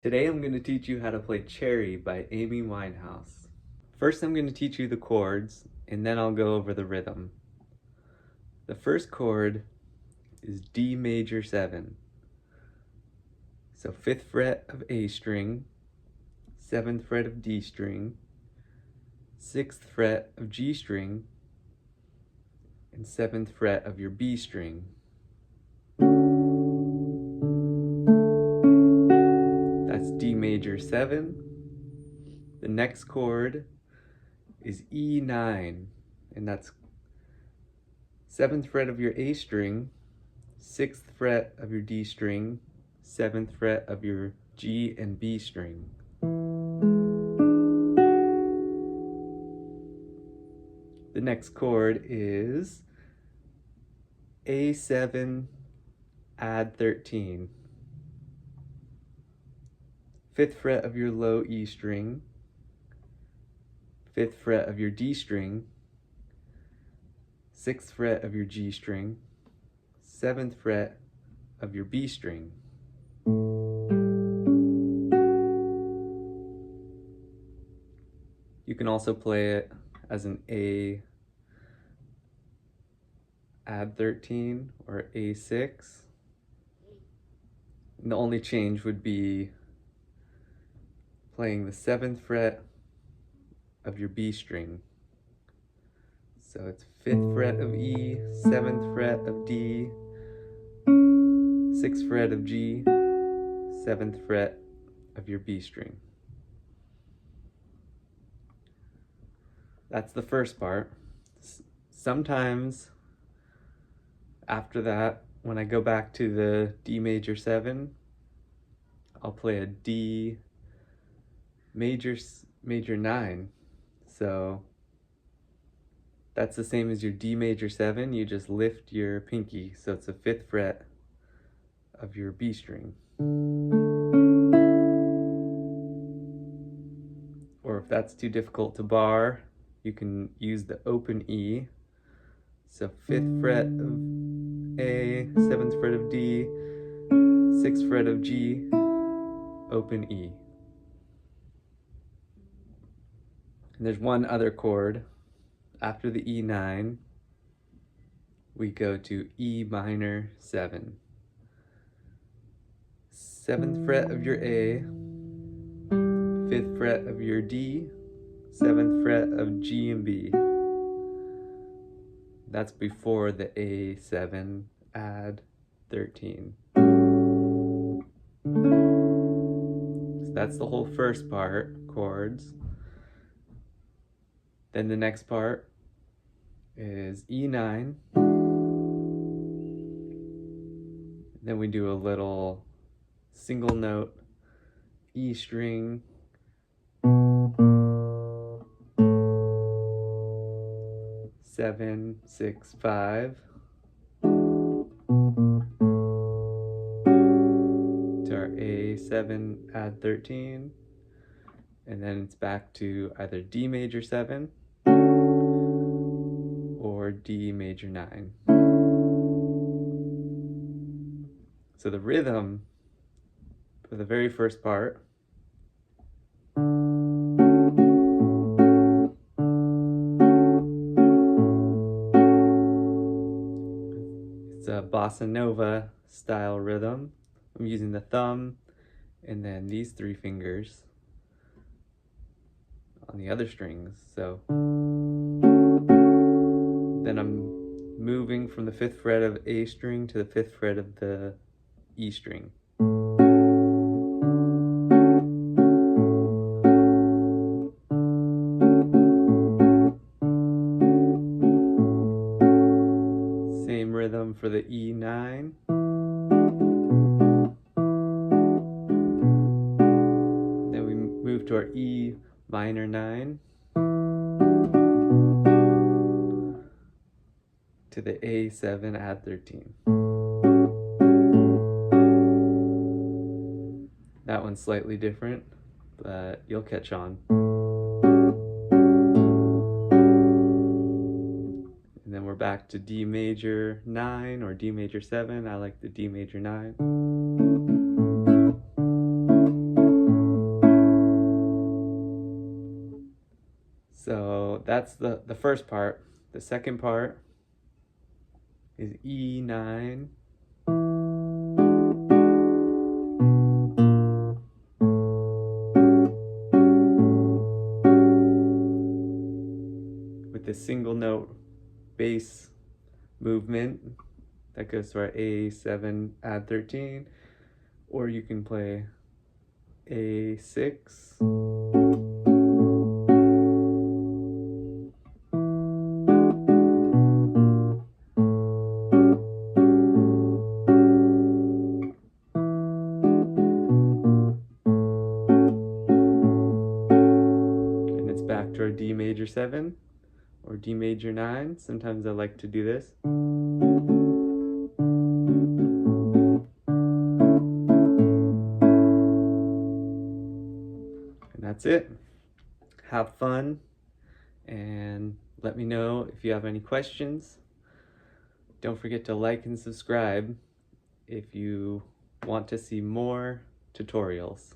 Today I'm going to teach you how to play Cherry by Amy Winehouse. First I'm going to teach you the chords, and then I'll go over the rhythm. The first chord is D major 7. So 5th fret of A string, 7th fret of D string, 6th fret of G string, and 7th fret of your B string. That's D major 7. The next chord is E9, and that's 7th fret of your A string, 6th fret of your D string, 7th fret of your G and B string. The next chord is A7 add 13. 5th fret of your low E string, 5th fret of your D string, 6th fret of your G string, 7th fret of your B string. You can also play it as an A add 13 or A6. And the only change would be playing the 7th fret of your B string. So it's 5th fret of E, 7th fret of D, 6th fret of G, 7th fret of your B string. That's the first part. Sometimes after that, when I go back to the D major 7, I'll play a D major 9. So that's the same as your D major 7, you just lift your pinky, so it's the 5th fret of your B string. Or if that's too difficult to bar, you can use the open E. So 5th fret of A, 7th fret of D, 6th fret of G, open E. And there's one other chord. After the E9, we go to E minor 7. 7th fret of your A, 5th fret of your D, 7th fret of G and B. That's before the A7 add 13. So that's the whole first part, chords. Then the next part is E9. Then we do a little single note E string, seven, 6, 5, to our A7 add 13, and then it's back to either D major 7 or D major 9. So the rhythm for the very first part it's a bossa nova style rhythm. I'm using the thumb and then these 3 fingers on the other strings. So then I'm moving from the 5th fret of A string to the 5th fret of the E string. Same rhythm for the E9. Then we move to our E minor 9 to the A7 add 13. That one's slightly different, but you'll catch on. And then we're back to D major 9 or D major 7. I like the D major 9. that's the first part. The second part is E9. With the single note bass movement that goes to our A7 add 13, or you can play A6, and it's back to our D major 7 or D major 9. Sometimes I like to do this. And that's it. Have fun, and let me know if you have any questions. Don't forget to like and subscribe if you want to see more tutorials.